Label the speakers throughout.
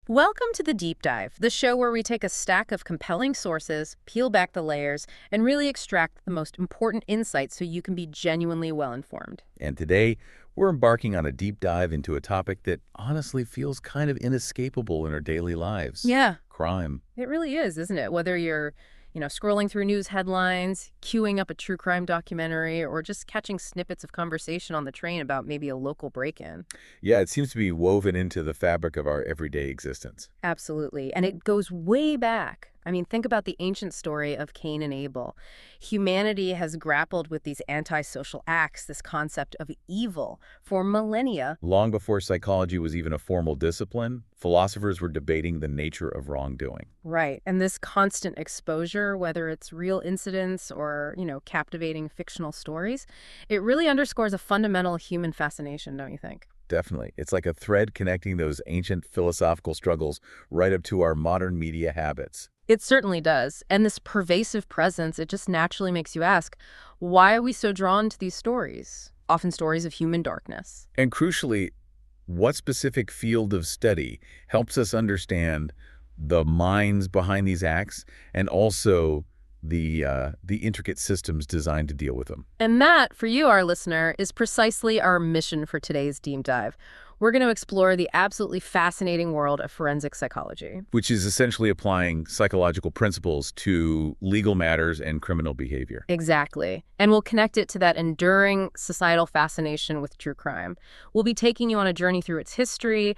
Speaker 1: Welcome to the Deep Dive, the show where we take a stack of compelling sources, peel back the layers, and really extract the most important insights so you can be genuinely well-informed.
Speaker 2: And today, we're embarking on a deep dive into a topic that honestly feels kind of inescapable in our daily lives.
Speaker 1: Yeah,
Speaker 2: Crime.
Speaker 1: it really is, isn't it? Whether you're, scrolling through news headlines, queuing up a true crime documentary, or just catching snippets of conversation on the train about maybe a local break-in.
Speaker 2: Yeah, it seems to be woven into the fabric of our everyday existence.
Speaker 1: Absolutely. And it goes way back. I mean, think about the ancient story of Cain and Abel. Humanity has grappled with these antisocial acts, this concept of evil, for millennia.
Speaker 2: Long before psychology was even a formal discipline, philosophers were debating the nature of wrongdoing.
Speaker 1: Right. And this constant exposure, whether it's real incidents or, captivating fictional stories, it really underscores a fundamental human fascination, don't you think?
Speaker 2: Definitely. It's like a thread connecting those ancient philosophical struggles right up to our modern media habits.
Speaker 1: It certainly does. And this pervasive presence, it just naturally makes you ask, why are we so drawn to these stories? Often stories of human darkness.
Speaker 2: And crucially, what specific field of study helps us understand the minds behind these acts and also the intricate systems designed to deal with them?
Speaker 1: And that, for you, our listener, is precisely our mission for today's Deep Dive. We're going to explore the absolutely fascinating world of forensic psychology.
Speaker 2: Which is essentially applying psychological principles to legal matters and criminal behavior.
Speaker 1: Exactly. And we'll connect it to that enduring societal fascination with true crime. We'll be taking you on a journey through its history,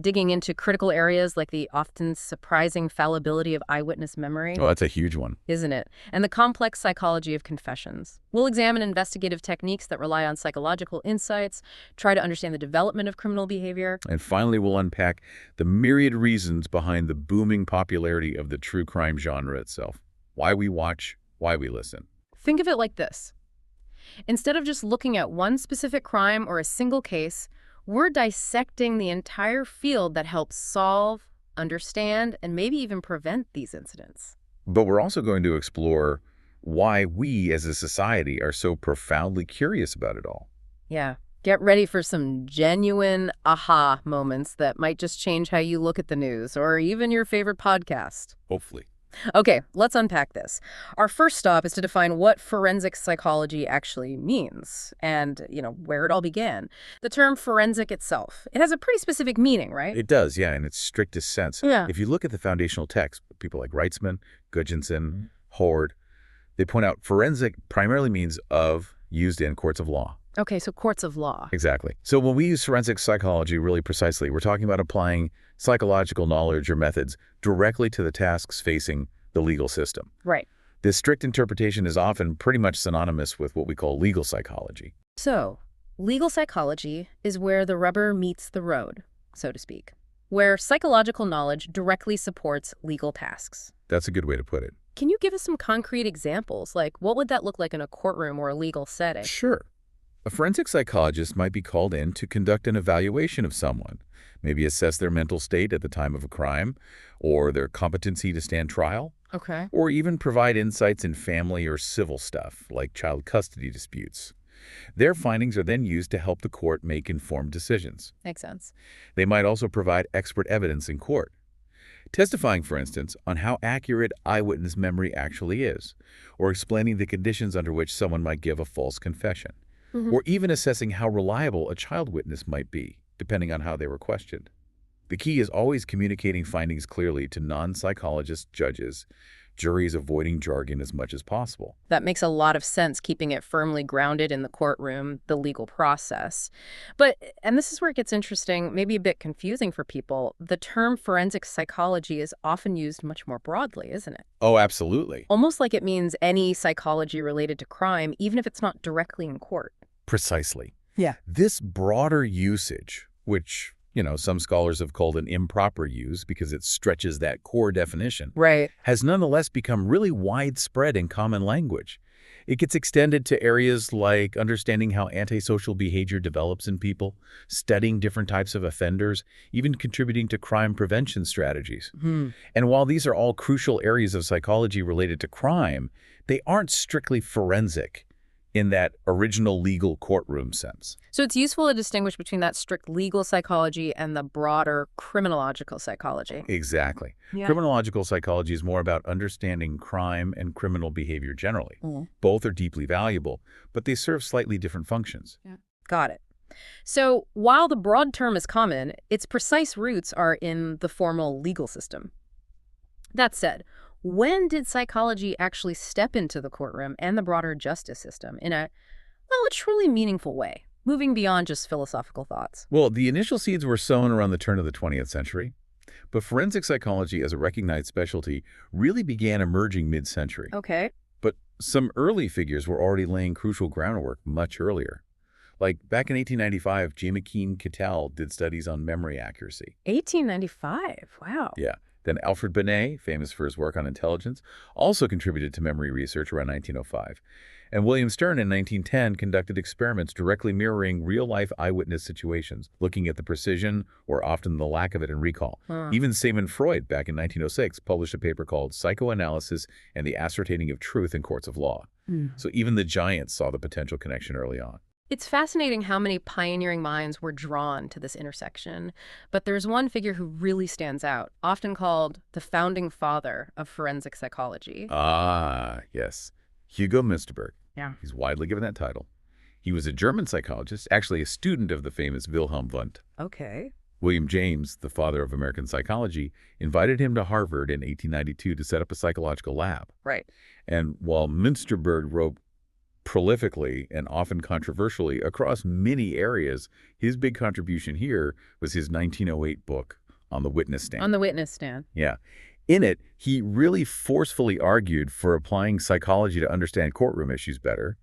Speaker 1: digging into critical areas like the often surprising fallibility of eyewitness memory.
Speaker 2: Oh, that's a huge one.
Speaker 1: Isn't it? And the complex psychology of confessions. We'll examine investigative techniques that rely on psychological insights, try to understand the development of criminal behavior.
Speaker 2: And finally, we'll unpack the myriad reasons behind the booming popularity of the true crime genre itself. Why we watch, why we listen.
Speaker 1: Think of it like this. Instead of just looking at one specific crime or a single case, we're dissecting the entire field that helps solve, understand, and maybe even prevent these incidents.
Speaker 2: But we're also going to explore why we as a society are so profoundly curious about it all.
Speaker 1: Yeah. Get ready for some genuine aha moments that might just change how you look at the news or even your favorite podcast.
Speaker 2: Hopefully.
Speaker 1: Okay, let's unpack this. Our first stop is to define what forensic psychology actually means and, where it all began. The term forensic itself, it has a pretty specific meaning, right?
Speaker 2: It does, yeah, in its strictest sense.
Speaker 1: Yeah.
Speaker 2: If you look at the foundational text, people like Reitzman, Gudjonson, Horde, they point out forensic primarily means of, used in courts of law.
Speaker 1: Okay, so courts of law.
Speaker 2: Exactly. So when we use forensic psychology really precisely, we're talking about applying psychological knowledge or methods directly to the tasks facing the legal system.
Speaker 1: Right.
Speaker 2: This strict interpretation is often pretty much synonymous with what we call legal psychology.
Speaker 1: So, legal psychology is where the rubber meets the road, so to speak, where psychological knowledge directly supports legal tasks.
Speaker 2: That's a good way to put it.
Speaker 1: Can you give us some concrete examples? Like, what would that look like in a courtroom or a legal setting?
Speaker 2: Sure. A forensic psychologist might be called in to conduct an evaluation of someone, maybe assess their mental state at the time of a crime, or their competency to stand trial,
Speaker 1: Okay.
Speaker 2: or even provide insights in family or civil stuff, like child custody disputes. Their findings are then used to help the court make informed decisions.
Speaker 1: Makes sense.
Speaker 2: They might also provide expert evidence in court, testifying, for instance, on how accurate eyewitness memory actually is, or explaining the conditions under which someone might give a false confession. Or even assessing how reliable a child witness might be, depending on how they were questioned. The key is always communicating findings clearly to non-psychologist judges, juries avoiding jargon as much as possible.
Speaker 1: That makes a lot of sense, keeping it firmly grounded in the courtroom, the legal process. But, and this is where it gets interesting, maybe a bit confusing for people, the term forensic psychology is often used much more broadly, isn't it?
Speaker 2: Oh, absolutely.
Speaker 1: Almost like it means any psychology related to crime, even if it's not directly in court.
Speaker 2: Precisely.
Speaker 1: Yeah.
Speaker 2: This broader usage, which, some scholars have called an improper use because it stretches that core definition,
Speaker 1: Right.
Speaker 2: has nonetheless become really widespread in common language. It gets extended to areas like understanding how antisocial behavior develops in people, studying different types of offenders, even contributing to crime prevention strategies. And while these are all crucial areas of psychology related to crime, they aren't strictly forensic in that original legal courtroom sense.
Speaker 1: So it's useful to distinguish between that strict legal psychology and the broader criminological psychology.
Speaker 2: Exactly.
Speaker 1: Yeah.
Speaker 2: Criminological psychology is more about understanding crime and criminal behavior generally. Both are deeply valuable, but they serve slightly different functions.
Speaker 1: Yeah. Got it. So while the broad term is common, its precise roots are in the formal legal system. That said, when did psychology actually step into the courtroom and the broader justice system in a truly meaningful way, moving beyond just philosophical thoughts?
Speaker 2: Well, the initial seeds were sown around the turn of the 20th century, but forensic psychology as a recognized specialty really began emerging mid-century.
Speaker 1: Okay.
Speaker 2: But some early figures were already laying crucial groundwork much earlier. Like back in 1895, Joachim Cattell did studies on memory accuracy.
Speaker 1: 1895. Wow.
Speaker 2: Yeah. Then Alfred Binet, famous for his work on intelligence, also contributed to memory research around 1905. And William Stern in 1910 conducted experiments directly mirroring real-life eyewitness situations, looking at the precision or often the lack of it in recall. Even Sigmund Freud, back in 1906, published a paper called Psychoanalysis and the Ascertaining of Truth in Courts of Law. So even the giants saw the potential connection early on.
Speaker 1: It's fascinating how many pioneering minds were drawn to this intersection, but there's one figure who really stands out, often called the founding father of forensic psychology.
Speaker 2: Ah, yes. Hugo Münsterberg.
Speaker 1: Yeah.
Speaker 2: He's widely given that title. He was a German psychologist, actually a student of the famous Wilhelm Wundt.
Speaker 1: Okay.
Speaker 2: William James, the father of American psychology, invited him to Harvard in 1892 to set up a psychological lab.
Speaker 1: Right.
Speaker 2: And while Münsterberg wrote prolifically and often controversially across many areas, his big contribution here was his 1908 book On the Witness Stand.
Speaker 1: On the Witness Stand.
Speaker 2: Yeah. In it, he really forcefully argued for applying psychology to understand courtroom issues better,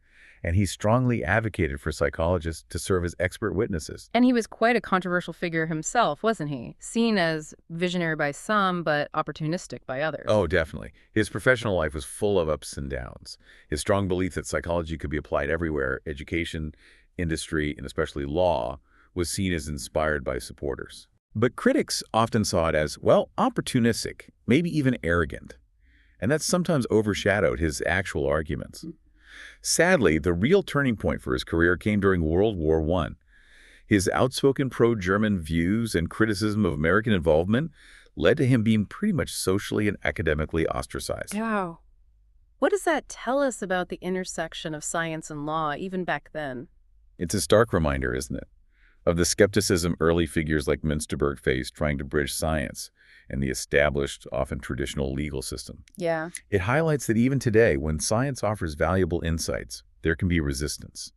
Speaker 2: and he strongly advocated for psychologists to serve as expert witnesses.
Speaker 1: And he was quite a controversial figure himself, wasn't he? Seen as visionary by some, but opportunistic by others.
Speaker 2: Oh, definitely. His professional life was full of ups and downs. His strong belief that psychology could be applied everywhere, education, industry, and especially law, was seen as inspired by supporters. But critics often saw it as, well, opportunistic, maybe even arrogant. And that sometimes overshadowed his actual arguments. Sadly, the real turning point for his career came during World War I. His outspoken pro-German views and criticism of American involvement led to him being pretty much socially and academically ostracized.
Speaker 1: Wow. What does that tell us about the intersection of science and law, even back then?
Speaker 2: It's a stark reminder, isn't it, of the skepticism early figures like Münsterberg faced trying to bridge science and the established, often traditional legal system.
Speaker 1: Yeah.
Speaker 2: It highlights that even today, when science offers valuable insights, there can be resistance.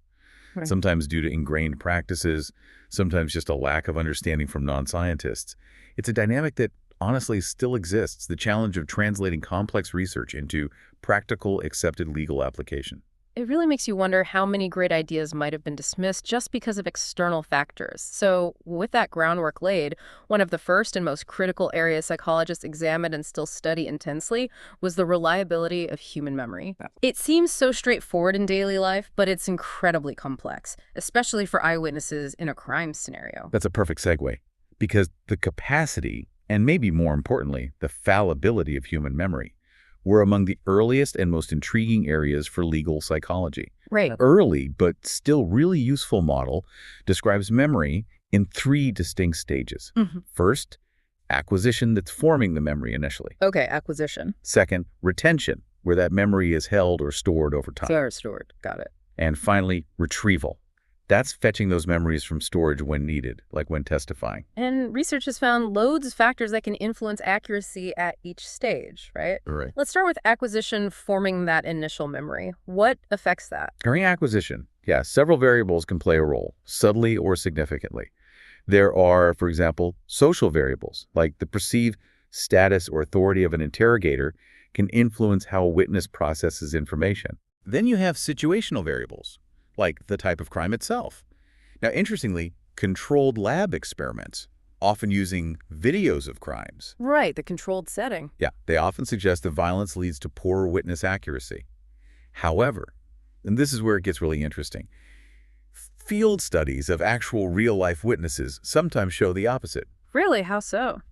Speaker 1: Right.
Speaker 2: Sometimes due to ingrained practices, sometimes just a lack of understanding from non-scientists. It's a dynamic that honestly still exists, the challenge of translating complex research into practical, accepted legal application.
Speaker 1: It really makes you wonder how many great ideas might have been dismissed just because of external factors. So with that groundwork laid, one of the first and most critical areas psychologists examined and still study intensely was the reliability of human memory. It seems so straightforward in daily life, but it's incredibly complex, especially for eyewitnesses in a crime scenario.
Speaker 2: That's a perfect segue, because the capacity, and maybe more importantly, the fallibility of human memory, were among the earliest and most intriguing areas for legal psychology.
Speaker 1: Right.
Speaker 2: Early, but still really useful model describes memory in 3 distinct stages. First, acquisition, that's forming the memory initially.
Speaker 1: Okay, acquisition.
Speaker 2: Second, retention, where that memory is held or stored over time.
Speaker 1: Stored. Got it.
Speaker 2: And finally, retrieval. That's fetching those memories from storage when needed, like when testifying.
Speaker 1: And research has found loads of factors that can influence accuracy at each stage, right?
Speaker 2: Right.
Speaker 1: Let's start with acquisition, forming that initial memory. What affects that?
Speaker 2: During acquisition, several variables can play a role, subtly or significantly. There are, for example, social variables, like the perceived status or authority of an interrogator can influence how a witness processes information. Then you have situational variables, like the type of crime itself. Now, interestingly, controlled lab experiments, often using videos of crimes.
Speaker 1: Right, the controlled setting.
Speaker 2: Yeah, they often suggest that violence leads to poorer witness accuracy. However, and this is where it gets really interesting, field studies of actual real-life witnesses sometimes show the opposite.
Speaker 1: Really? How so?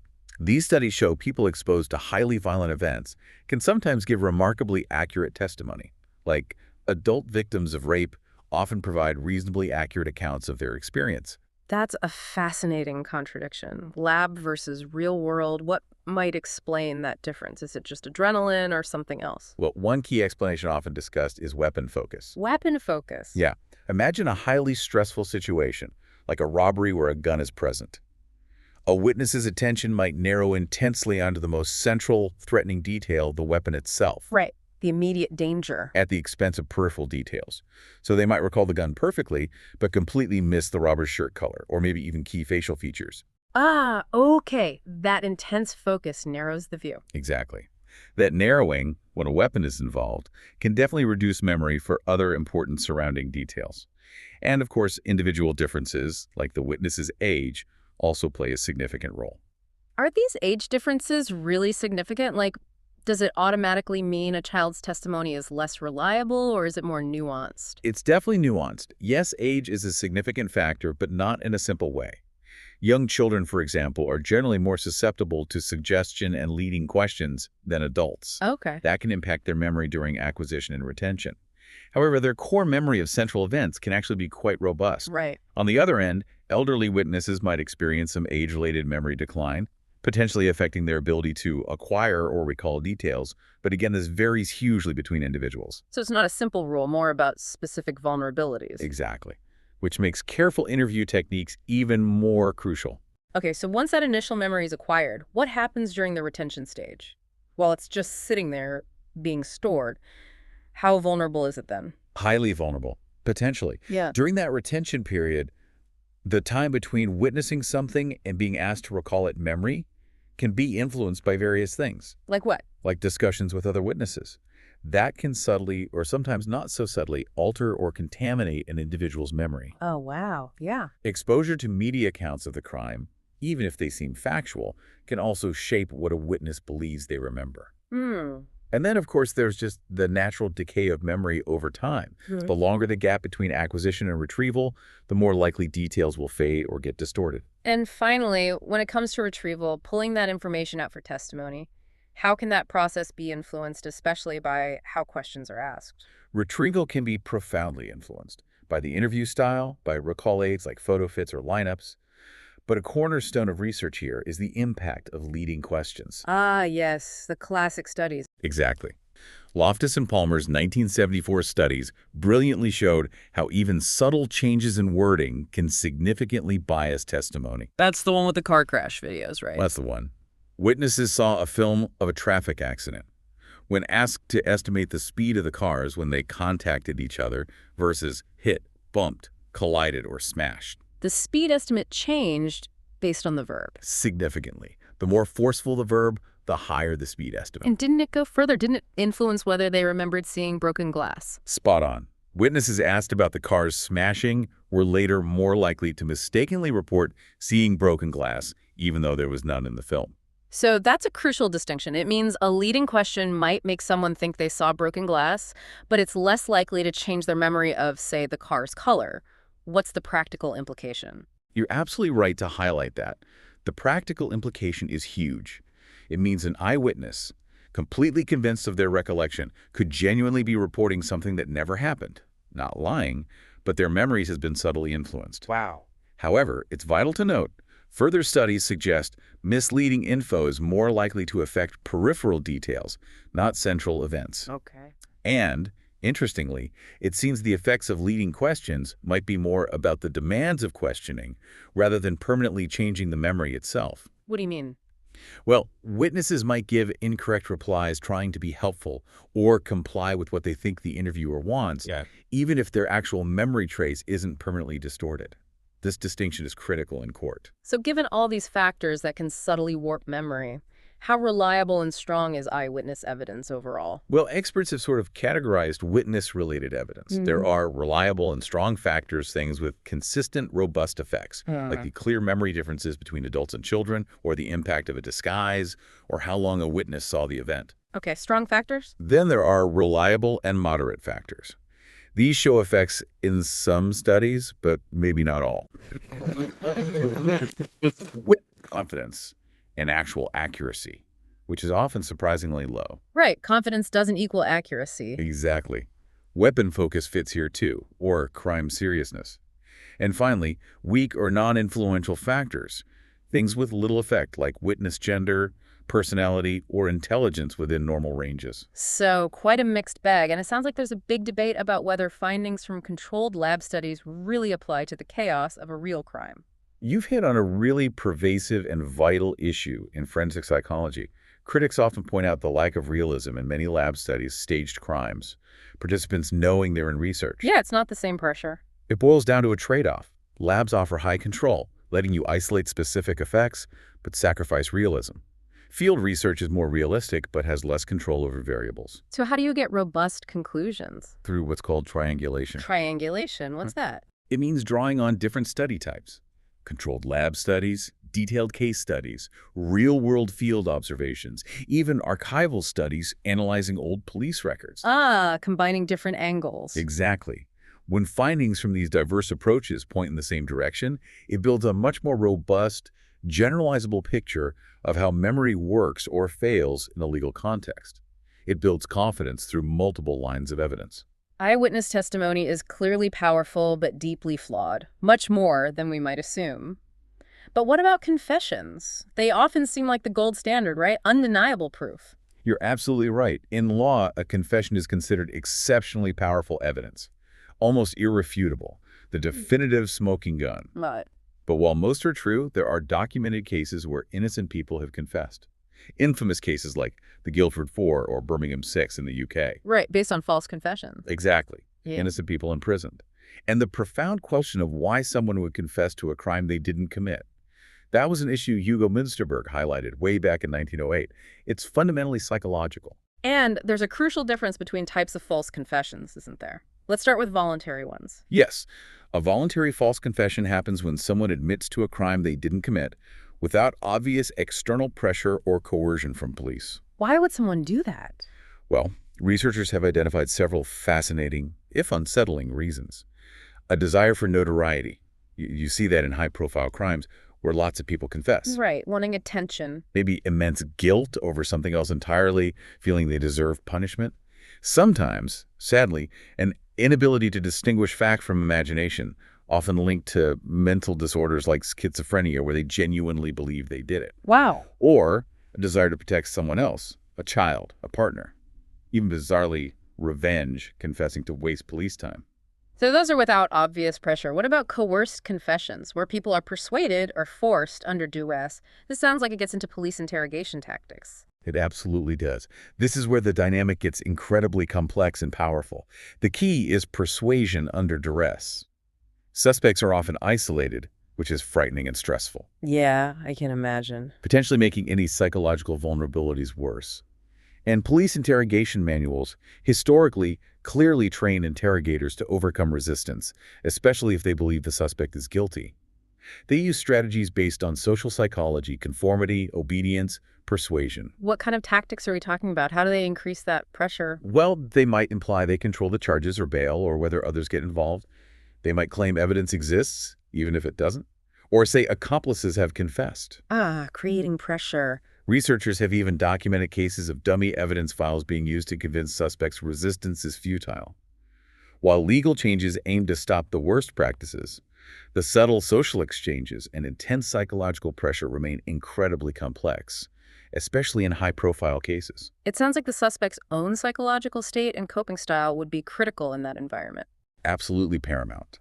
Speaker 2: These studies show people exposed to highly violent events can sometimes give remarkably accurate testimony, like adult victims of rape often provide reasonably accurate accounts of their experience.
Speaker 1: That's a fascinating contradiction. Lab versus real world. What might explain that difference? Is it just adrenaline or something else?
Speaker 2: Well, one key explanation often discussed is weapon focus.
Speaker 1: Weapon focus.
Speaker 2: Yeah. Imagine a highly stressful situation, like a robbery where a gun is present. A witness's attention might narrow intensely onto the most central, threatening detail, the weapon itself.
Speaker 1: Right. The immediate danger.
Speaker 2: At the expense of peripheral details. So they might recall the gun perfectly, but completely miss the robber's shirt color, or maybe even key facial features.
Speaker 1: Ah, okay. That intense focus narrows the view.
Speaker 2: Exactly. That narrowing, when a weapon is involved, can definitely reduce memory for other important surrounding details. And of course, individual differences, like the witness's age, also play a significant role.
Speaker 1: Are these age differences really significant? Like, does it automatically mean a child's testimony is less reliable, or is it more nuanced?
Speaker 2: It's definitely nuanced. Yes, age is a significant factor, but not in a simple way. Young children, for example, are generally more susceptible to suggestion and leading questions than adults.
Speaker 1: Okay.
Speaker 2: That can impact their memory during acquisition and retention. However, their core memory of central events can actually be quite robust.
Speaker 1: Right.
Speaker 2: On the other end, elderly witnesses might experience some age-related memory decline, potentially affecting their ability to acquire or recall details. But again, this varies hugely between individuals.
Speaker 1: So it's not a simple rule, more about specific vulnerabilities.
Speaker 2: Exactly. Which makes careful interview techniques even more crucial.
Speaker 1: Okay, so once that initial memory is acquired, what happens during the retention stage? While it's just sitting there being stored, how vulnerable is it then?
Speaker 2: Highly vulnerable, potentially.
Speaker 1: Yeah.
Speaker 2: During that retention period, the time between witnessing something and being asked to recall it memory can be influenced by various things.
Speaker 1: Like what?
Speaker 2: Like discussions with other witnesses. That can subtly, or sometimes not so subtly, alter or contaminate an individual's memory.
Speaker 1: Oh, wow. Yeah.
Speaker 2: Exposure to media accounts of the crime, even if they seem factual, can also shape what a witness believes they remember. And then, of course, there's just the natural decay of memory over time. The longer the gap between acquisition and retrieval, the more likely details will fade or get distorted.
Speaker 1: And finally, when it comes to retrieval, pulling that information out for testimony, how can that process be influenced, especially by how questions are asked?
Speaker 2: Retrieval can be profoundly influenced by the interview style, by recall aids like photo fits or lineups. But a cornerstone of research here is the impact of leading questions.
Speaker 1: Ah, yes, the classic studies.
Speaker 2: Exactly. Loftus and Palmer's 1974 studies brilliantly showed how even subtle changes in wording can significantly bias testimony.
Speaker 1: That's the one with the car crash videos, right?
Speaker 2: That's the one. Witnesses saw a film of a traffic accident. When asked to estimate the speed of the cars when they contacted each other versus hit, bumped, collided, or smashed.
Speaker 1: The speed estimate changed based on the verb.
Speaker 2: Significantly. The more forceful the verb, the higher the speed estimate.
Speaker 1: And didn't it go further? Didn't it influence whether they remembered seeing broken glass?
Speaker 2: Spot on. Witnesses asked about the car's smashing were later more likely to mistakenly report seeing broken glass, even though there was none in the film.
Speaker 1: So that's a crucial distinction. It means a leading question might make someone think they saw broken glass, but it's less likely to change their memory of, say, the car's color. What's the practical implication?
Speaker 2: You're absolutely right to highlight that. The practical implication is huge. It means an eyewitness, completely convinced of their recollection, could genuinely be reporting something that never happened. Not lying, but their memories has been subtly influenced.
Speaker 1: Wow.
Speaker 2: However, it's vital to note, further studies suggest misleading info is more likely to affect peripheral details, not central events.
Speaker 1: Okay.
Speaker 2: And, interestingly, it seems the effects of leading questions might be more about the demands of questioning rather than permanently changing the memory itself.
Speaker 1: What do you mean?
Speaker 2: Well, witnesses might give incorrect replies trying to be helpful or comply with what they think the interviewer wants, even if their actual memory trace isn't permanently distorted. This distinction is critical in court.
Speaker 1: So given all these factors that can subtly warp memory, how reliable and strong is eyewitness evidence overall?
Speaker 2: Well, experts have sort of categorized witness-related evidence. There are reliable and strong factors, things with consistent, robust effects, like the clear memory differences between adults and children, or the impact of a disguise, or how long a witness saw the event.
Speaker 1: Okay, strong factors?
Speaker 2: Then there are reliable and moderate factors. These show effects in some studies, but maybe not all. With confidence and actual accuracy, which is often surprisingly low.
Speaker 1: Right, confidence doesn't equal accuracy.
Speaker 2: Exactly. Weapon focus fits here too, or crime seriousness. And finally, weak or non-influential factors, things with little effect like witness gender, personality, or intelligence within normal ranges.
Speaker 1: So quite a mixed bag, and it sounds like there's a big debate about whether findings from controlled lab studies really apply to the chaos of a real crime.
Speaker 2: You've hit on a really pervasive and vital issue in forensic psychology. Critics often point out the lack of realism in many lab studies, staged crimes, participants knowing they're in research.
Speaker 1: Yeah, it's not the same pressure.
Speaker 2: It boils down to a trade-off. Labs offer high control, letting you isolate specific effects, but sacrifice realism. Field research is more realistic, but has less control over variables.
Speaker 1: So how do you get robust conclusions?
Speaker 2: Through what's called triangulation.
Speaker 1: Triangulation, what's that?
Speaker 2: It means drawing on different study types. Controlled lab studies, detailed case studies, real-world field observations, even archival studies analyzing old police records.
Speaker 1: Ah, combining different angles.
Speaker 2: Exactly. When findings from these diverse approaches point in the same direction, it builds a much more robust, generalizable picture of how memory works or fails in a legal context. It builds confidence through multiple lines of evidence.
Speaker 1: Eyewitness testimony is clearly powerful but deeply flawed, much more than we might assume. But what about confessions? They often seem like the gold standard, right? Undeniable proof.
Speaker 2: You're absolutely right. In law, a confession is considered exceptionally powerful evidence, almost irrefutable, the definitive smoking gun.
Speaker 1: But
Speaker 2: While most are true, there are documented cases where innocent people have confessed. Infamous cases like the Guildford 4 or Birmingham 6 in the UK.
Speaker 1: right, based on false confessions.
Speaker 2: Exactly.
Speaker 1: Yeah.
Speaker 2: Innocent people imprisoned. And the profound question of why someone would confess to a crime they didn't commit. That was an issue Hugo Münsterberg highlighted way back in 1908. It's fundamentally psychological.
Speaker 1: And there's a crucial difference between types of false confessions, isn't there? Let's start with voluntary ones.
Speaker 2: Yes, a voluntary false confession happens when someone admits to a crime they didn't commit without obvious external pressure or coercion from police.
Speaker 1: Why would someone do that?
Speaker 2: Well, researchers have identified several fascinating, if unsettling, reasons. A desire for notoriety. You see that in high-profile crimes where lots of people confess.
Speaker 1: Right, wanting attention.
Speaker 2: Maybe immense guilt over something else entirely, feeling they deserve punishment. Sometimes, sadly, an inability to distinguish fact from imagination, often linked to mental disorders like schizophrenia where they genuinely believe they did it.
Speaker 1: Wow.
Speaker 2: Or a desire to protect someone else, a child, a partner. Even bizarrely, revenge, confessing to waste police time.
Speaker 1: So those are without obvious pressure. What about coerced confessions, where people are persuaded or forced under duress? This sounds like it gets into police interrogation tactics.
Speaker 2: It absolutely does. This is where the dynamic gets incredibly complex and powerful. The key is persuasion under duress. Suspects are often isolated, which is frightening and stressful,
Speaker 1: Yeah, I can imagine.
Speaker 2: potentially making any psychological vulnerabilities worse. And police interrogation manuals historically clearly train interrogators to overcome resistance, especially if they believe the suspect is guilty. They use strategies based on social psychology, conformity, obedience, persuasion.
Speaker 1: What kind of tactics are we talking about? How do they increase that pressure?
Speaker 2: Well, they might imply they control the charges or bail or whether others get involved. They might claim evidence exists, even if it doesn't. Or say accomplices have confessed.
Speaker 1: Ah, creating pressure.
Speaker 2: Researchers have even documented cases of dummy evidence files being used to convince suspects resistance is futile. While legal changes aim to stop the worst practices, the subtle social exchanges and intense psychological pressure remain incredibly complex, especially in high-profile cases.
Speaker 1: It sounds like the suspect's own psychological state and coping style would be critical in that environment.
Speaker 2: Absolutely paramount.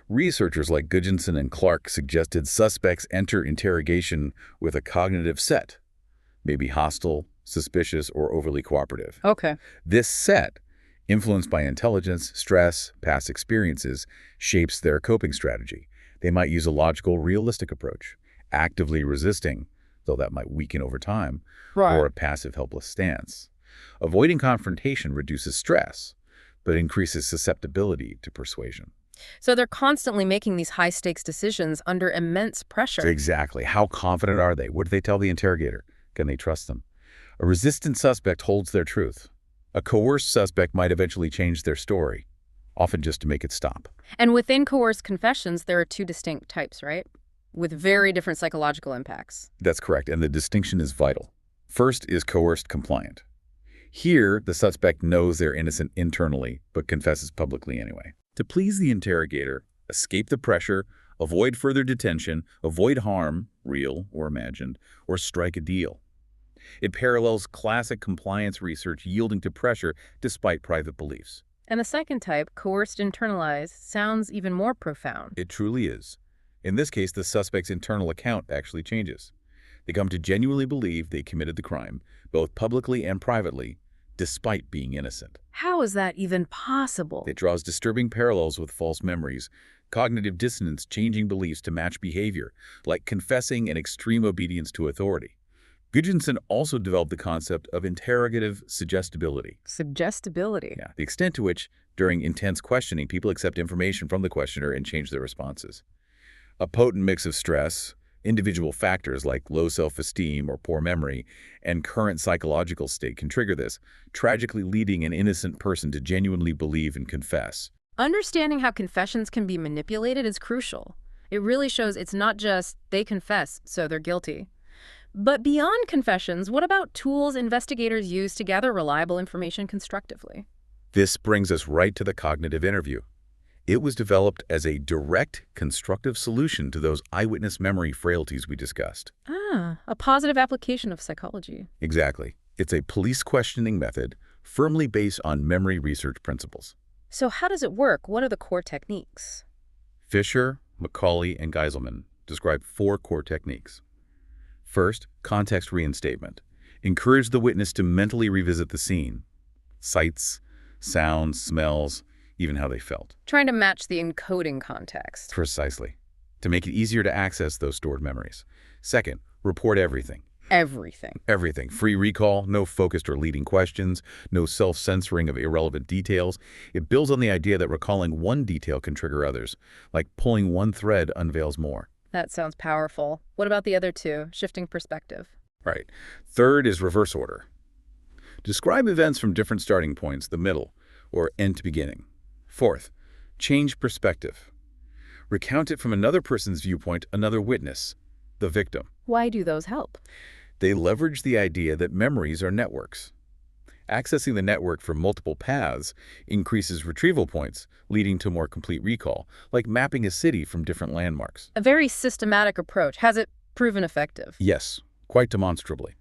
Speaker 2: Researchers like Gudjonson and Clark suggested suspects enter interrogation with a cognitive set, maybe hostile, suspicious, or overly cooperative.
Speaker 1: Okay.
Speaker 2: This set, influenced by intelligence, stress, past experiences, shapes their coping strategy. They might use a logical, realistic approach, actively resisting, though that might weaken over time, or a passive, helpless stance. Avoiding confrontation reduces stress, but increases susceptibility to persuasion.
Speaker 1: So they're constantly making these high-stakes decisions under immense pressure.
Speaker 2: Exactly. How confident are they? What do they tell the interrogator? Can they trust them? A resistant suspect holds their truth. A coerced suspect might eventually change their story, often just to make it stop.
Speaker 1: And within coerced confessions, there are two distinct types, right? With very different psychological impacts.
Speaker 2: That's correct, and the distinction is vital. First is coerced compliant. Here, the suspect knows they're innocent internally, but confesses publicly anyway. To please the interrogator, escape the pressure, avoid further detention, avoid harm, real or imagined, or strike a deal. It parallels classic compliance research yielding to pressure despite private beliefs.
Speaker 1: And the second type, coerced internalized, sounds even more profound.
Speaker 2: It truly is. In this case, the suspect's internal account actually changes. They come to genuinely believe they committed the crime, both publicly and privately, despite being innocent.
Speaker 1: How is that even possible?
Speaker 2: It draws disturbing parallels with false memories, cognitive dissonance changing beliefs to match behavior, like confessing and extreme obedience to authority. Gudjonsson also developed the concept of interrogative suggestibility.
Speaker 1: Suggestibility.
Speaker 2: Yeah, the extent to which, during intense questioning, people accept information from the questioner and change their responses. A potent mix of stress, individual factors like low self-esteem or poor memory, and current psychological state can trigger this, tragically leading an innocent person to genuinely believe and confess.
Speaker 1: Understanding how confessions can be manipulated is crucial. It really shows it's not just they confess, so they're guilty. But beyond confessions, what about tools investigators use to gather reliable information constructively?
Speaker 2: This brings us right to the cognitive interview. It was developed as a direct, constructive solution to those eyewitness memory frailties we discussed.
Speaker 1: Ah, a positive application of psychology.
Speaker 2: Exactly. It's a police questioning method firmly based on memory research principles.
Speaker 1: So how does it work? What are the core techniques?
Speaker 2: Fisher, Macaulay, and Geiselman describe 4 core techniques. First, context reinstatement. Encourage the witness to mentally revisit the scene. Sights, sounds, smells, even how they felt.
Speaker 1: Trying to match the encoding context.
Speaker 2: Precisely. To make it easier to access those stored memories. Second, report everything.
Speaker 1: Everything.
Speaker 2: Everything. Free recall, no focused or leading questions, no self-censoring of irrelevant details. It builds on the idea that recalling one detail can trigger others, like pulling one thread unveils more.
Speaker 1: That sounds powerful. What about the other 2? Shifting perspective.
Speaker 2: Right. Third is reverse order. Describe events from different starting points, the middle, or end to beginning. Fourth, change perspective. Recount it from another person's viewpoint, another witness, the victim.
Speaker 1: Why do those help?
Speaker 2: They leverage the idea that memories are networks. Accessing the network from multiple paths increases retrieval points, leading to more complete recall, like mapping a city from different landmarks.
Speaker 1: A very systematic approach. Has it proven effective?
Speaker 2: Yes, quite demonstrably.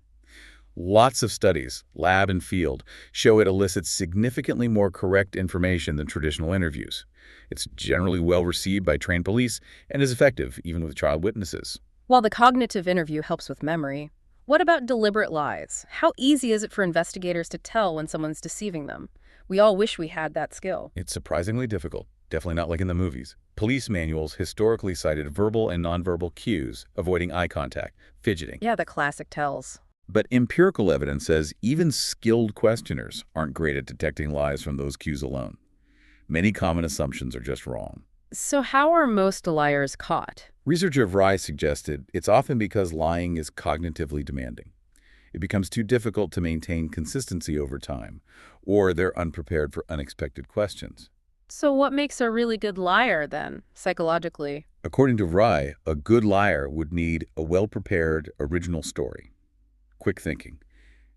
Speaker 2: Lots of studies, lab and field, show it elicits significantly more correct information than traditional interviews. It's generally well received by trained police and is effective even with child witnesses.
Speaker 1: While the cognitive interview helps with memory, what about deliberate lies? How easy is it for investigators to tell when someone's deceiving them? We all wish we had that skill.
Speaker 2: It's surprisingly difficult, definitely not like in the movies. Police manuals historically cited verbal and nonverbal cues, avoiding eye contact, fidgeting.
Speaker 1: Yeah, the classic tells.
Speaker 2: But empirical evidence says even skilled questioners aren't great at detecting lies from those cues alone. Many common assumptions are just wrong.
Speaker 1: So how are most liars caught?
Speaker 2: Researcher of Rye suggested it's often because lying is cognitively demanding. It becomes too difficult to maintain consistency over time, or they're unprepared for unexpected questions.
Speaker 1: So what makes a really good liar, then, psychologically?
Speaker 2: According to Rye, a good liar would need a well-prepared original story, quick thinking,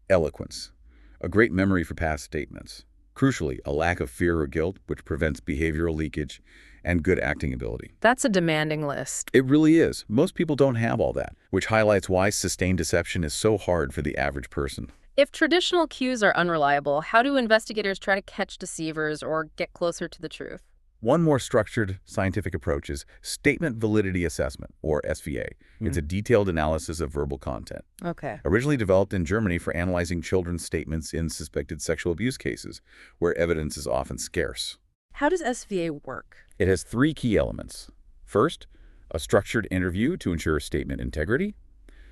Speaker 2: eloquence, a great memory for past statements, crucially, a lack of fear or guilt, which prevents behavioral leakage, and good acting ability.
Speaker 1: That's a demanding list.
Speaker 2: It really is. Most people don't have all that, which highlights why sustained deception is so hard for the average person.
Speaker 1: If traditional cues are unreliable, how do investigators try to catch deceivers or get closer to the truth?
Speaker 2: One more structured scientific approach is statement validity assessment, or SVA. It's a detailed analysis of verbal content.
Speaker 1: Okay.
Speaker 2: Originally developed in Germany for analyzing children's statements in suspected sexual abuse cases, where evidence is often scarce.
Speaker 1: How does SVA work?
Speaker 2: It has 3 key elements. First, a structured interview to ensure statement integrity.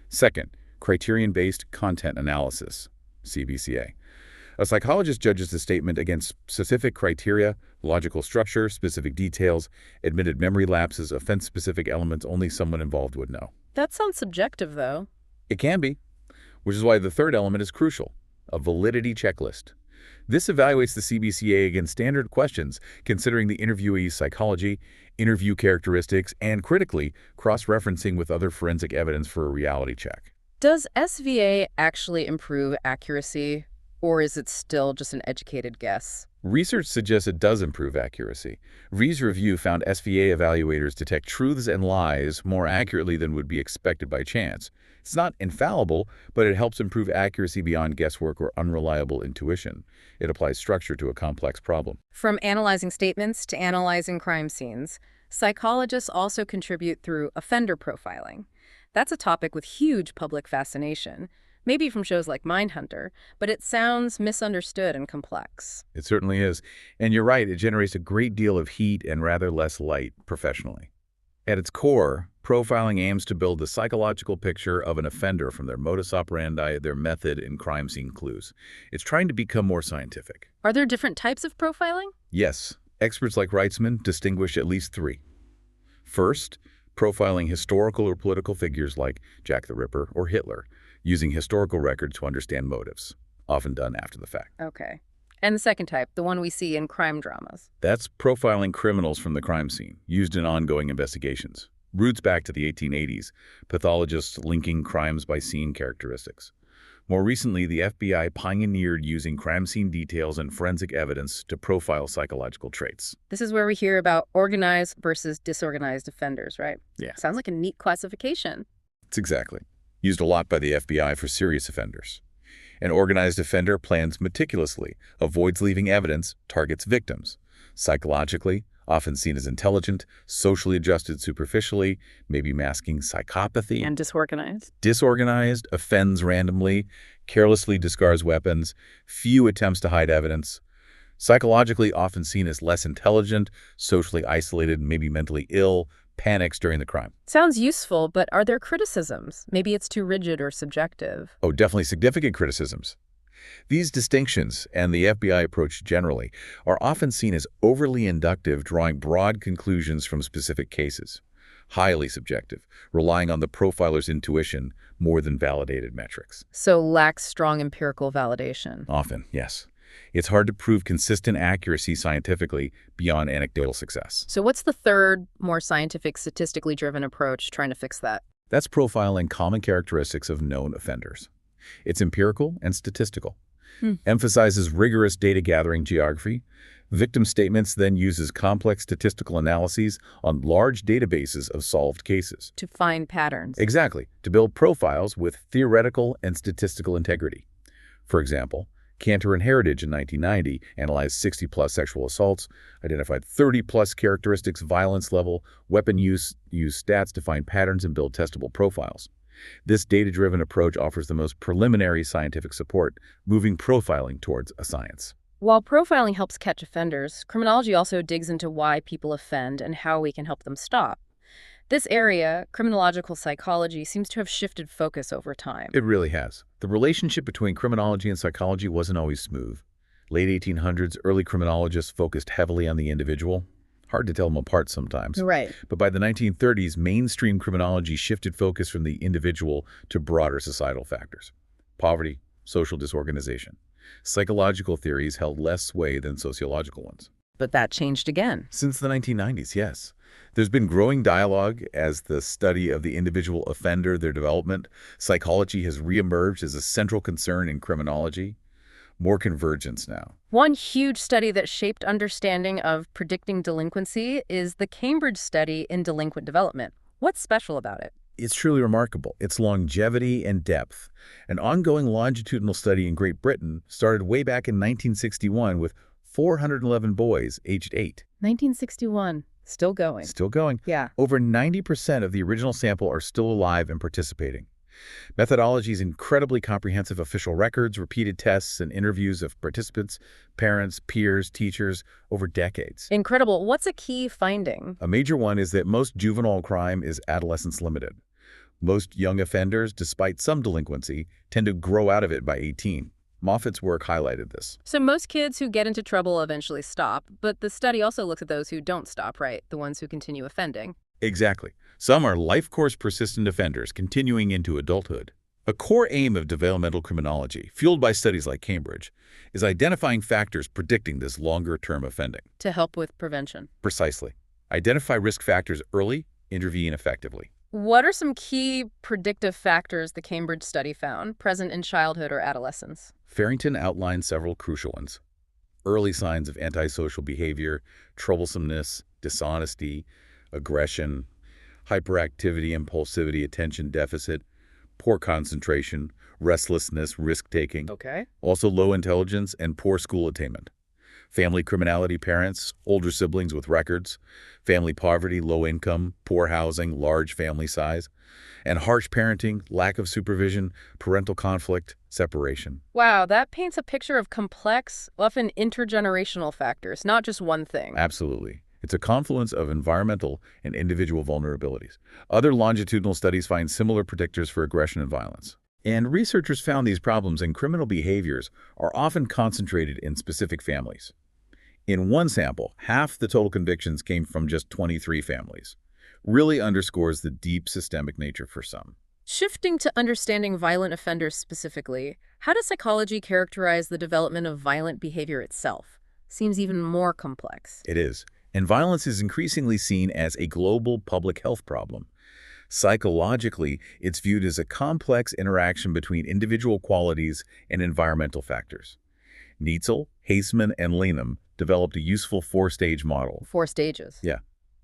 Speaker 2: Second, criterion-based content analysis, CBCA. A psychologist judges the statement against specific criteria, logical structure, specific details, admitted memory lapses, offense-specific elements only someone involved would know.
Speaker 1: That sounds subjective, though.
Speaker 2: It can be, which is why the third element is crucial, a validity checklist. This evaluates the CBCA against standard questions, considering the interviewee's psychology, interview characteristics, and critically, cross-referencing with other forensic evidence for a reality check.
Speaker 1: Does SVA actually improve accuracy? Or is it still just an educated guess?
Speaker 2: Research suggests it does improve accuracy. V's review found SVA evaluators detect truths and lies more accurately than would be expected by chance. It's not infallible, but it helps improve accuracy beyond guesswork or unreliable intuition. It applies structure to a complex problem.
Speaker 1: From analyzing statements to analyzing crime scenes, psychologists also contribute through offender profiling. That's a topic with huge public fascination. Maybe from shows like Mindhunter, but it sounds misunderstood and complex.
Speaker 2: It certainly is. And you're right, it generates a great deal of heat and rather less light professionally. At its core, profiling aims to build the psychological picture of an offender from their modus operandi, their method, and crime scene clues. It's trying to become more scientific.
Speaker 1: Are there different types of profiling?
Speaker 2: Yes, experts like Reitzman distinguish at least three. First, profiling historical or political figures like Jack the Ripper or Hitler, using historical records to understand motives, often done after the fact.
Speaker 1: Okay. And the second type, the one we see in crime dramas.
Speaker 2: That's profiling criminals from the crime scene, used in ongoing investigations. Roots back to the 1880s, pathologists linking crimes by scene characteristics. More recently, the FBI pioneered using crime scene details and forensic evidence to profile psychological traits.
Speaker 1: This is where we hear about organized versus disorganized offenders, right?
Speaker 2: Yeah.
Speaker 1: Sounds like a neat classification.
Speaker 2: It's exactly. Used a lot by the FBI for serious offenders. An organized offender plans meticulously, avoids leaving evidence, targets victims. Psychologically, often seen as intelligent, socially adjusted superficially, maybe masking psychopathy.
Speaker 1: And disorganized.
Speaker 2: Disorganized, offends randomly, carelessly discards weapons, few attempts to hide evidence. Psychologically often seen as less intelligent, socially isolated, maybe mentally ill, panics during the crime.
Speaker 1: Sounds useful, but are there criticisms? Maybe it's too rigid or subjective.
Speaker 2: Oh, definitely significant criticisms. These distinctions, and the FBI approach generally, are often seen as overly inductive, drawing broad conclusions from specific cases. Highly subjective, relying on the profiler's intuition more than validated metrics.
Speaker 1: So lacks strong empirical validation.
Speaker 2: Often, yes. It's hard to prove consistent accuracy scientifically beyond anecdotal success.
Speaker 1: So what's the third, more scientific, statistically driven approach trying to fix that?
Speaker 2: That's profiling common characteristics of known offenders. It's empirical and statistical. Emphasizes rigorous data gathering geography. Victim statements then uses complex statistical analyses on large databases of solved cases.
Speaker 1: To find patterns.
Speaker 2: Exactly, to build profiles with theoretical and statistical integrity. For example, Cantor and Heritage in 1990 analyzed 60-plus sexual assaults, identified 30-plus characteristics, violence level, weapon use, used stats to find patterns and build testable profiles. This data-driven approach offers the most preliminary scientific support, moving profiling towards a science.
Speaker 1: While profiling helps catch offenders, criminology also digs into why people offend and how we can help them stop. This area, criminological psychology, seems to have shifted focus over time.
Speaker 2: It really has. The relationship between criminology and psychology wasn't always smooth. Late 1800s, early criminologists focused heavily on the individual. Hard to tell them apart sometimes.
Speaker 1: Right.
Speaker 2: But by the 1930s, mainstream criminology shifted focus from the individual to broader societal factors. Poverty, social disorganization. Psychological theories held less sway than sociological ones.
Speaker 1: But that changed again.
Speaker 2: Since the 1990s, yes. There's been growing dialogue as the study of the individual offender, their development. Psychology has reemerged as a central concern in criminology. More convergence now.
Speaker 1: One huge study that shaped understanding of predicting delinquency is the Cambridge study in delinquent development. What's special about it?
Speaker 2: It's truly remarkable. Its longevity and depth. An ongoing longitudinal study in Great Britain started way back in 1961 with 411 boys aged 8.
Speaker 1: 1961. Still going.
Speaker 2: Still going.
Speaker 1: Yeah.
Speaker 2: Over 90% of the original sample are still alive and participating. Methodology is incredibly comprehensive: official records, repeated tests, and interviews of participants, parents, peers, teachers over decades.
Speaker 1: Incredible. What's a key finding?
Speaker 2: A major one is that most juvenile crime is adolescence limited. Most young offenders, despite some delinquency, tend to grow out of it by 18. Moffat's work highlighted this.
Speaker 1: So most kids who get into trouble eventually stop, but the study also looks at those who don't stop, right? The ones who continue offending.
Speaker 2: Exactly. Some are life course persistent offenders continuing into adulthood. A core aim of developmental criminology, fueled by studies like Cambridge, is identifying factors predicting this longer-term offending.
Speaker 1: To help with prevention.
Speaker 2: Precisely. Identify risk factors early, intervene effectively.
Speaker 1: What are some key predictive factors the Cambridge study found present in childhood or adolescence?
Speaker 2: Farrington outlined several crucial ones. Early signs of antisocial behavior, troublesomeness, dishonesty, aggression, hyperactivity, impulsivity, attention deficit, poor concentration, restlessness, risk-taking.
Speaker 1: Okay.
Speaker 2: Also low intelligence and poor school attainment. Family criminality, parents, older siblings with records, family poverty, low income, poor housing, large family size, and harsh parenting, lack of supervision, parental conflict, separation.
Speaker 1: Wow, that paints a picture of complex, often intergenerational factors, not just one thing.
Speaker 2: Absolutely. It's a confluence of environmental and individual vulnerabilities. Other longitudinal studies find similar predictors for aggression and violence. And researchers found these problems in criminal behaviors are often concentrated in specific families. In one sample, half the total convictions came from just 23 families. Really underscores the deep systemic nature for some.
Speaker 1: Shifting to understanding violent offenders specifically, how does psychology characterize the development of violent behavior itself? Seems even more complex.
Speaker 2: It is. And violence is increasingly seen as a global public health problem. Psychologically, it's viewed as a complex interaction between individual qualities and environmental factors. Neitzel, Haseman, and Lanham developed a useful four-stage model.
Speaker 1: 4 stages.
Speaker 2: Yeah.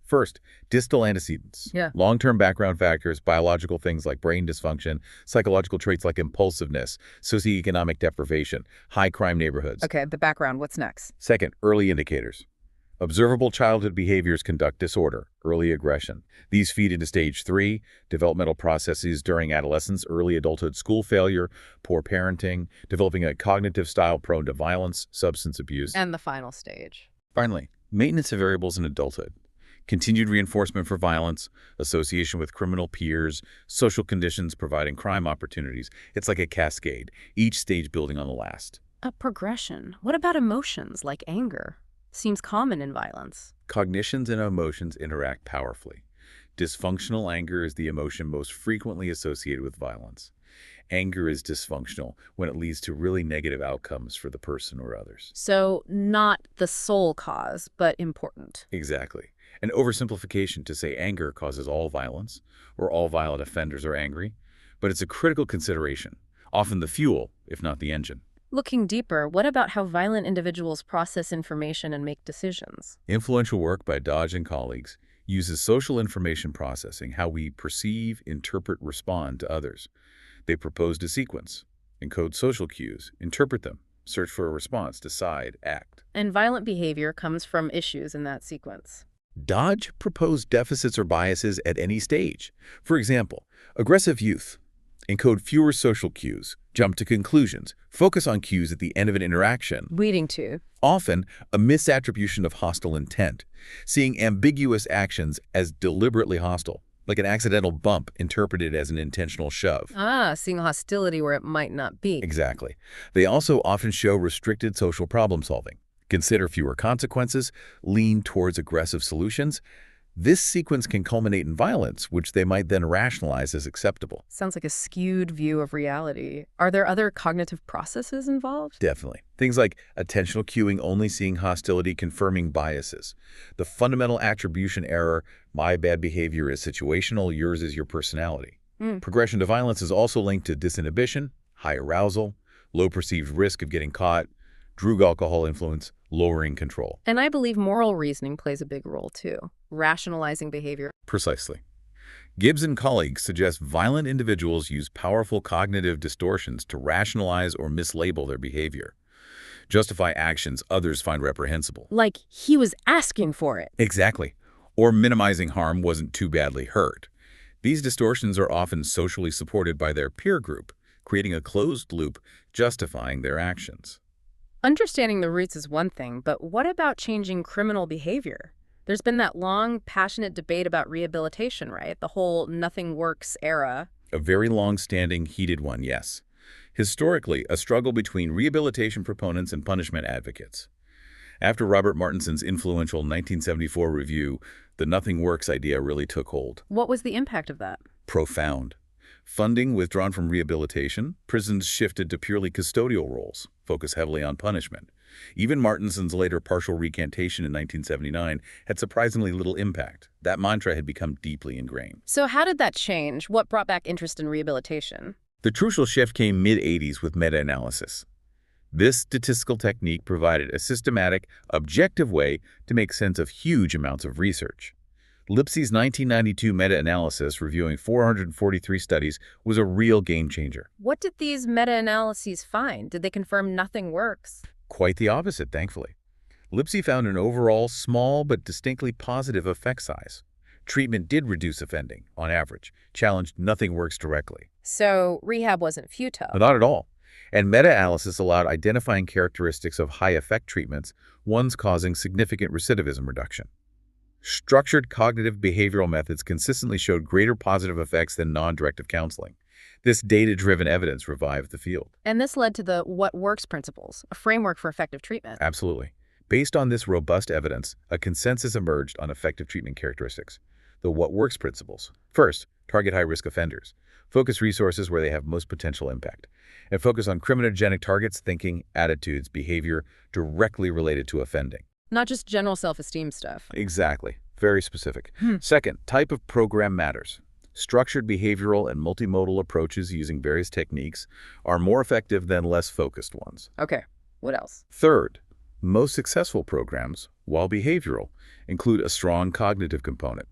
Speaker 2: First, distal antecedents.
Speaker 1: Yeah.
Speaker 2: Long-term background factors, biological things like brain dysfunction, psychological traits like impulsiveness, socioeconomic deprivation, high crime neighborhoods.
Speaker 1: Okay, the background. What's next?
Speaker 2: Second, early indicators. Observable childhood behaviors conduct disorder, early aggression. These feed into stage 3, developmental processes during adolescence, early adulthood, school failure, poor parenting, developing a cognitive style prone to violence, substance abuse.
Speaker 1: And the final stage.
Speaker 2: Finally, maintenance of variables in adulthood. Continued reinforcement for violence, association with criminal peers, social conditions providing crime opportunities. It's like a cascade, each stage building on the last.
Speaker 1: A progression. What about emotions like anger? Seems common in violence.
Speaker 2: Cognitions and emotions interact powerfully. Dysfunctional anger is the emotion most frequently associated with violence. Anger is dysfunctional when it leads to really negative outcomes for the person or others.
Speaker 1: So not the sole cause, but important.
Speaker 2: Exactly. An oversimplification to say anger causes all violence, or all violent offenders are angry, but it's a critical consideration, often the fuel, if not the engine.
Speaker 1: Looking deeper, what about how violent individuals process information and make decisions?
Speaker 2: Influential work by Dodge and colleagues uses social information processing, how we perceive, interpret, respond to others. They proposed a sequence, encode social cues, interpret them, search for a response, decide, act.
Speaker 1: And violent behavior comes from issues in that sequence.
Speaker 2: Dodge proposed deficits or biases at any stage. For example, aggressive youth. Encode fewer social cues, jump to conclusions, focus on cues at the end of an interaction.
Speaker 1: Leading to.
Speaker 2: Often, a misattribution of hostile intent, seeing ambiguous actions as deliberately hostile, like an accidental bump interpreted as an intentional shove.
Speaker 1: Seeing hostility where it might not be.
Speaker 2: Exactly. They also often show restricted social problem solving. Consider fewer consequences, lean towards aggressive solutions. This sequence can culminate in violence, which they might then rationalize as acceptable.
Speaker 1: Sounds like a skewed view of reality. Are there other cognitive processes involved?
Speaker 2: Definitely. Things like attentional cueing, only seeing hostility, confirming biases. The fundamental attribution error, my bad behavior is situational, yours is your personality. Progression to violence is also linked to disinhibition, high arousal, low perceived risk of getting caught, drug alcohol influence, lowering control.
Speaker 1: And I believe moral reasoning plays a big role too, rationalizing behavior.
Speaker 2: Precisely. Gibbs and colleagues suggest violent individuals use powerful cognitive distortions to rationalize or mislabel their behavior, justify actions others find reprehensible.
Speaker 1: Like he was asking for it.
Speaker 2: Exactly. Or minimizing harm wasn't too badly hurt. These distortions are often socially supported by their peer group, creating a closed loop justifying their actions.
Speaker 1: Understanding the roots is one thing, but what about changing criminal behavior? There's been that long, passionate debate about rehabilitation, right? The whole nothing works era.
Speaker 2: A very long-standing, heated one, yes. Historically, a struggle between rehabilitation proponents and punishment advocates. After Robert Martinson's influential 1974 review, the nothing works idea really took hold.
Speaker 1: What was the impact of that?
Speaker 2: Profound. Funding withdrawn from rehabilitation, prisons shifted to purely custodial roles, focus heavily on punishment. Even Martinson's later partial recantation in 1979 had surprisingly little impact. That mantra had become deeply ingrained.
Speaker 1: So how did that change? What brought back interest in rehabilitation?
Speaker 2: The crucial shift came mid-80s with meta-analysis. This statistical technique provided a systematic, objective way to make sense of huge amounts of research. Lipsy's 1992 meta-analysis reviewing 443 studies was a real game-changer.
Speaker 1: What did these meta-analyses find? Did they confirm nothing works?
Speaker 2: Quite the opposite, thankfully. Lipsy found an overall small but distinctly positive effect size. Treatment did reduce offending, on average. Challenged, nothing works directly.
Speaker 1: So rehab wasn't futile.
Speaker 2: Not at all. And meta-analysis allowed identifying characteristics of high-effect treatments, ones causing significant recidivism reduction. Structured cognitive behavioral methods consistently showed greater positive effects than non-directive counseling. This data-driven evidence revived the field.
Speaker 1: And this led to the what works principles, a framework for effective treatment.
Speaker 2: Absolutely. Based on this robust evidence, a consensus emerged on effective treatment characteristics. The what works principles. First, target high-risk offenders. Focus resources where they have most potential impact. And focus on criminogenic targets, thinking, attitudes, behavior directly related to offending.
Speaker 1: Not just general self-esteem stuff.
Speaker 2: Exactly. Very specific. Second, type of program matters. Structured behavioral and multimodal approaches using various techniques are more effective than less focused ones.
Speaker 1: Okay, what else?
Speaker 2: Third, most successful programs, while behavioral, include a strong cognitive component,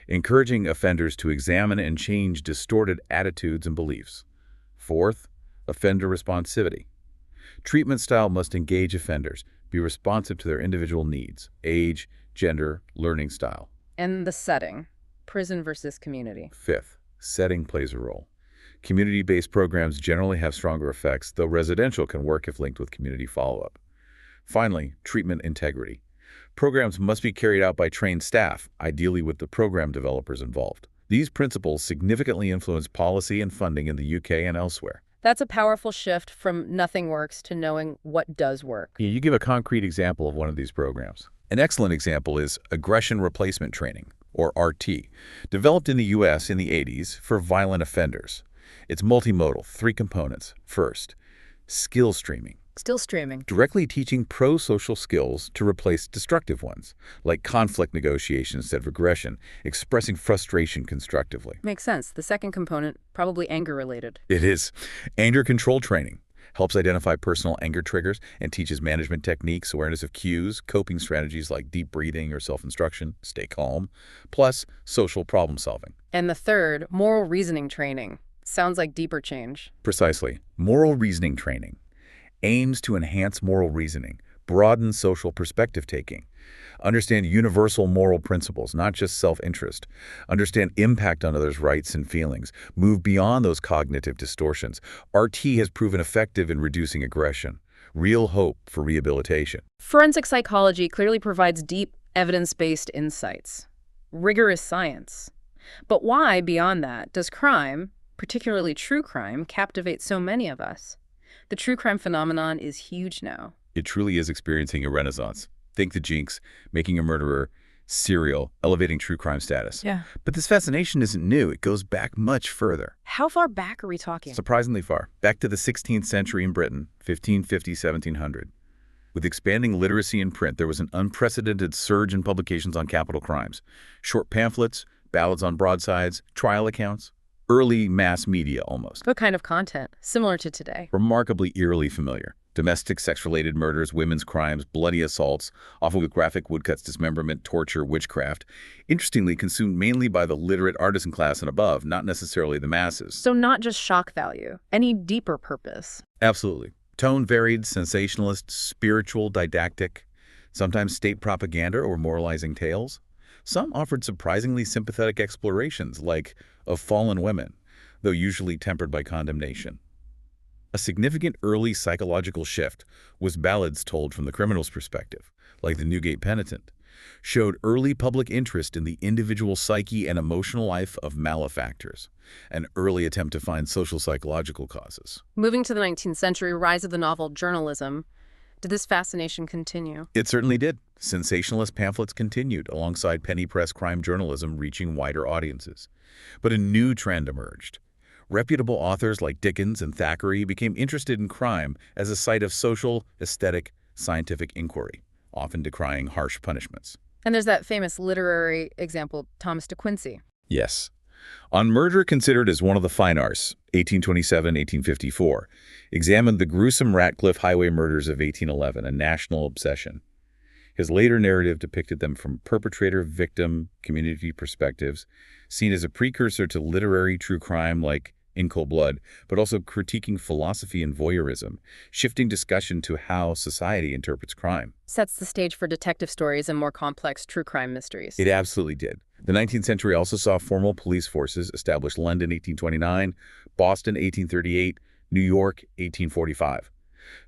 Speaker 2: encouraging offenders to examine and change distorted attitudes and beliefs. Fourth, offender responsivity. Treatment style must engage offenders, be responsive to their individual needs, age, gender, learning style.
Speaker 1: And the setting, prison versus community.
Speaker 2: Fifth, setting plays a role. Community-based programs generally have stronger effects, though residential can work if linked with community follow-up. Finally, treatment integrity. Programs must be carried out by trained staff, ideally with the program developers involved. These principles significantly influence policy and funding in the UK and elsewhere.
Speaker 1: That's a powerful shift from nothing works to knowing what does work.
Speaker 2: Yeah, you give a concrete example of one of these programs. An excellent example is aggression replacement training, or RT, developed in the U.S. in the 80s for violent offenders. It's multimodal, 3 components. First, skill streaming.
Speaker 1: Still streaming.
Speaker 2: Directly teaching pro-social skills to replace destructive ones, like conflict negotiation instead of aggression, expressing frustration constructively.
Speaker 1: Makes sense. The second component, probably anger-related.
Speaker 2: It is. Anger control training helps identify personal anger triggers and teaches management techniques, awareness of cues, coping strategies like deep breathing or self-instruction, stay calm, plus social problem solving.
Speaker 1: And the third, moral reasoning training. Sounds like deeper change.
Speaker 2: Precisely. Moral reasoning training aims to enhance moral reasoning, broaden social perspective-taking, understand universal moral principles, not just self-interest, understand impact on others' rights and feelings, move beyond those cognitive distortions. RT has proven effective in reducing aggression. Real hope for rehabilitation.
Speaker 1: Forensic psychology clearly provides deep, evidence-based insights. Rigorous science. But why, beyond that, does crime, particularly true crime, captivate so many of us? The true crime phenomenon is huge now.
Speaker 2: It truly is experiencing a renaissance. Think the jinx, making a murderer, serial, elevating true crime status.
Speaker 1: Yeah.
Speaker 2: But this fascination isn't new. It goes back much further.
Speaker 1: How far back are we talking?
Speaker 2: Surprisingly far. Back to the 16th century in Britain, 1550, 1700. With expanding literacy in print, there was an unprecedented surge in publications on capital crimes. Short pamphlets, ballads on broadsides, trial accounts. Early mass media, almost.
Speaker 1: What kind of content? Similar to today.
Speaker 2: Remarkably eerily familiar. Domestic sex-related murders, women's crimes, bloody assaults, often with graphic woodcuts, dismemberment, torture, witchcraft. Interestingly, consumed mainly by the literate artisan class and above, not necessarily the masses.
Speaker 1: So not just shock value, any deeper purpose.
Speaker 2: Absolutely. Tone varied, sensationalist, spiritual, didactic, sometimes state propaganda or moralizing tales. Some offered surprisingly sympathetic explorations, like of fallen women, though usually tempered by condemnation. A significant early psychological shift was ballads told from the criminal's perspective, like the Newgate Penitent, showed early public interest in the individual psyche and emotional life of malefactors, an early attempt to find social psychological causes.
Speaker 1: Moving to the 19th century, rise of the novel journalism. Did this fascination continue?
Speaker 2: It certainly did. Sensationalist pamphlets continued, alongside penny press crime journalism reaching wider audiences. But a new trend emerged. Reputable authors like Dickens and Thackeray became interested in crime as a site of social, aesthetic, scientific inquiry, often decrying harsh punishments.
Speaker 1: And there's that famous literary example, Thomas de Quincey.
Speaker 2: Yes. On Murder Considered as One of the Fine Arts, 1827-1854, examined the gruesome Ratcliffe highway murders of 1811, a national obsession. His later narrative depicted them from perpetrator-victim community perspectives, seen as a precursor to literary true crime like In Cold Blood, but also critiquing philosophy and voyeurism, shifting discussion to how society interprets crime.
Speaker 1: Sets the stage for detective stories and more complex true crime mysteries.
Speaker 2: It absolutely did. The 19th century also saw formal police forces established: London, 1829, Boston, 1838, New York, 1845.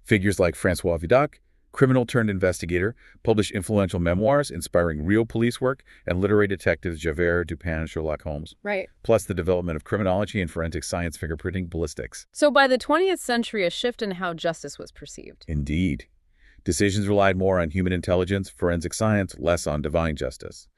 Speaker 2: Figures like Francois Vidocq, criminal-turned-investigator, published influential memoirs inspiring real police work, and literary detectives Javert, Dupin, and Sherlock Holmes.
Speaker 1: Right.
Speaker 2: Plus the development of criminology and forensic science, fingerprinting, ballistics.
Speaker 1: So by the 20th century, a shift in how justice was perceived.
Speaker 2: Indeed. Decisions relied more on human intelligence, forensic science, less on divine justice.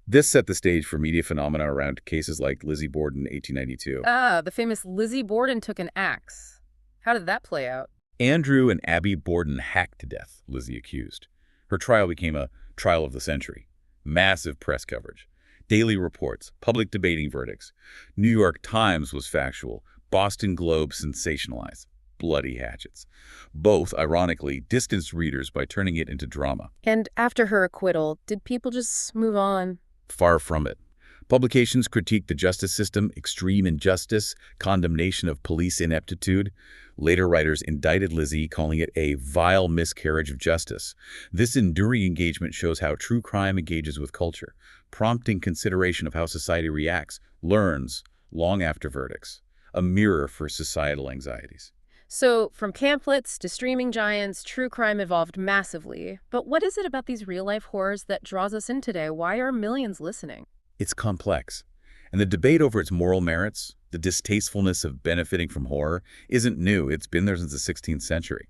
Speaker 2: This set the stage for media phenomena around cases like Lizzie Borden, 1892.
Speaker 1: The famous Lizzie Borden took an axe. How did that play out?
Speaker 2: Andrew and Abby Borden hacked to death, Lizzie accused. Her trial became a trial of the century. Massive press coverage. Daily reports, public debating verdicts. New York Times was factual. Boston Globe sensationalized. Bloody hatchets. Both, ironically, distanced readers by turning it into drama.
Speaker 1: And after her acquittal, did people just move on?
Speaker 2: Far from it. Publications critiqued the justice system, extreme injustice, condemnation of police ineptitude. Later writers indicted Lizzie, calling it a vile miscarriage of justice. This enduring engagement shows how true crime engages with culture, prompting consideration of how society reacts, learns, long after verdicts. A mirror for societal anxieties.
Speaker 1: So, from pamphlets to streaming giants, true crime evolved massively. But what is it about these real-life horrors that draws us in today? Why are millions listening?
Speaker 2: It's complex. And the debate over its moral merits, the distastefulness of benefiting from horror, isn't new. It's been there since the 16th century.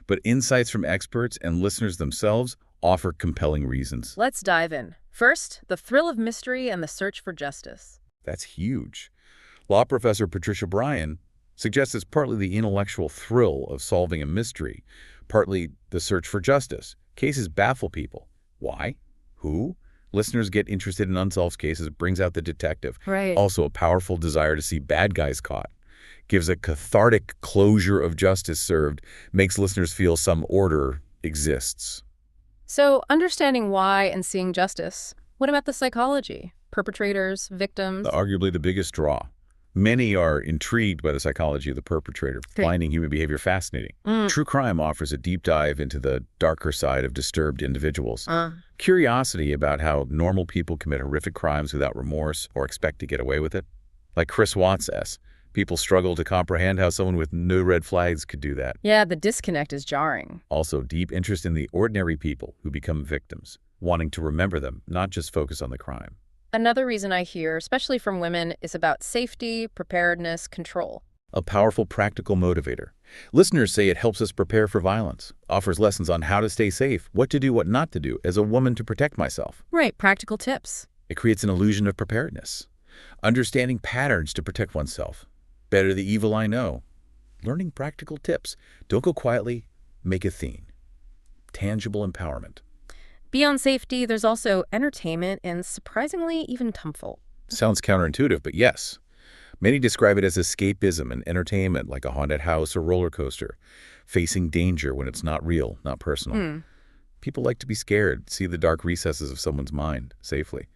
Speaker 2: But insights from experts and listeners themselves offer compelling reasons.
Speaker 1: Let's dive in. First, the thrill of mystery and the search for justice.
Speaker 2: That's huge. Law professor Patricia Bryan suggests it's partly the intellectual thrill of solving a mystery, partly the search for justice. Cases baffle people. Why? Who? Listeners get interested in unsolved cases, brings out the detective.
Speaker 1: Right.
Speaker 2: Also, a powerful desire to see bad guys caught. Gives a cathartic closure of justice served, makes listeners feel some order exists.
Speaker 1: So, understanding why and seeing justice. What about the psychology? Perpetrators, victims?
Speaker 2: Arguably the biggest draw. Many are intrigued by the psychology of the perpetrator, finding human behavior fascinating. True crime offers a deep dive into the darker side of disturbed individuals. Curiosity about how normal people commit horrific crimes without remorse or expect to get away with it. Like Chris Watts says, people struggle to comprehend how someone with no red flags could do that.
Speaker 1: Yeah, the disconnect is jarring.
Speaker 2: Also, deep interest in the ordinary people who become victims, wanting to remember them, not just focus on the crime.
Speaker 1: Another reason I hear, especially from women, is about safety, preparedness, control.
Speaker 2: A powerful practical motivator. Listeners say it helps us prepare for violence, offers lessons on how to stay safe, what to do, what not to do as a woman to protect myself.
Speaker 1: Right, practical tips.
Speaker 2: It creates an illusion of preparedness. Understanding patterns to protect oneself. Better the evil I know. Learning practical tips. Don't go quietly, make a theme. Tangible empowerment.
Speaker 1: Beyond safety, there's also entertainment and, surprisingly, even comfort.
Speaker 2: Sounds counterintuitive, but yes. Many describe it as escapism and entertainment, like a haunted house or roller coaster, facing danger when it's not real, not personal. People like to be scared, see the dark recesses of someone's mind safely.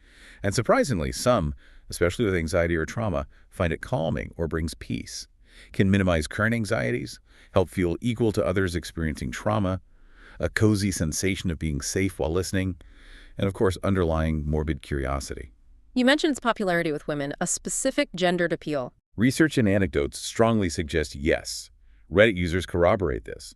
Speaker 2: And surprisingly, some, especially with anxiety or trauma, find it calming or brings peace, can minimize current anxieties, help feel equal to others experiencing trauma, a cozy sensation of being safe while listening, and of course, underlying morbid curiosity.
Speaker 1: You mentioned its popularity with women, a specific gendered appeal.
Speaker 2: Research and anecdotes strongly suggest yes. Reddit users corroborate this.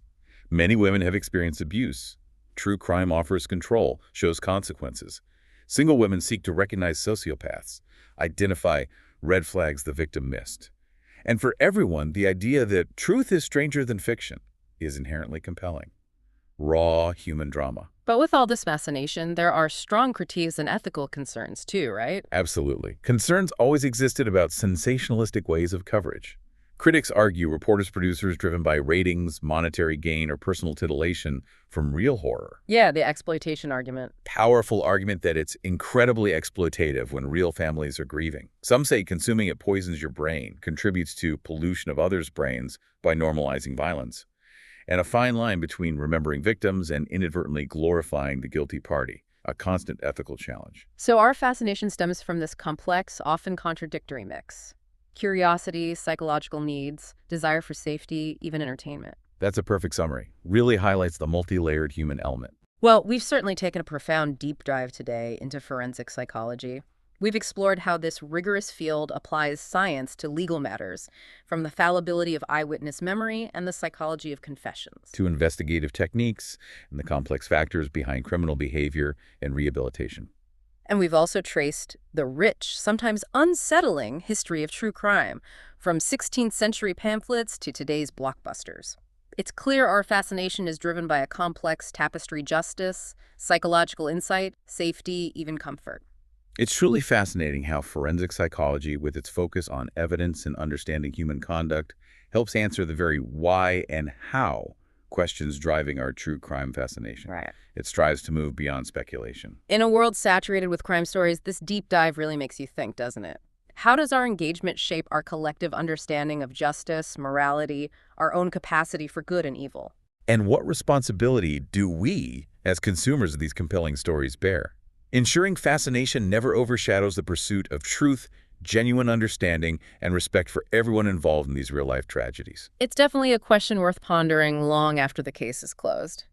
Speaker 2: Many women have experienced abuse. True crime offers control, shows consequences. Single women seek to recognize sociopaths, identify red flags the victim missed. And for everyone, the idea that truth is stranger than fiction is inherently compelling. raw human drama.
Speaker 1: But with all this fascination, there are strong critiques and ethical concerns too, right?
Speaker 2: Absolutely. Concerns always existed about sensationalistic ways of coverage. Critics argue reporters-producers driven by ratings, monetary gain, or personal titillation from real horror.
Speaker 1: Yeah, the exploitation argument.
Speaker 2: Powerful argument that it's incredibly exploitative when real families are grieving. Some say consuming it poisons your brain, contributes to pollution of others' brains by normalizing violence, and a fine line between remembering victims and inadvertently glorifying the guilty party, a constant ethical challenge.
Speaker 1: So our fascination stems from this complex, often contradictory mix. Curiosity, psychological needs, desire for safety, even entertainment.
Speaker 2: That's a perfect summary. Really highlights the multi-layered human element.
Speaker 1: Well, we've certainly taken a profound deep dive today into forensic psychology. We've explored how this rigorous field applies science to legal matters, from the fallibility of eyewitness memory and the psychology of confessions.
Speaker 2: To investigative techniques and the complex factors behind criminal behavior and rehabilitation.
Speaker 1: And we've also traced the rich, sometimes unsettling history of true crime, from 16th century pamphlets to today's blockbusters. It's clear our fascination is driven by a complex tapestry justice, psychological insight, safety, even comfort.
Speaker 2: It's truly fascinating how forensic psychology, with its focus on evidence and understanding human conduct, helps answer the very why and how questions driving our true crime fascination.
Speaker 1: Right.
Speaker 2: It strives to move beyond speculation.
Speaker 1: In a world saturated with crime stories, this deep dive really makes you think, doesn't it? How does our engagement shape our collective understanding of justice, morality, our own capacity for good and evil?
Speaker 2: And what responsibility do we, as consumers of these compelling stories, bear? Ensuring fascination never overshadows the pursuit of truth, genuine understanding, and respect for everyone involved in these real-life tragedies.
Speaker 1: It's definitely a question worth pondering long after the case is closed.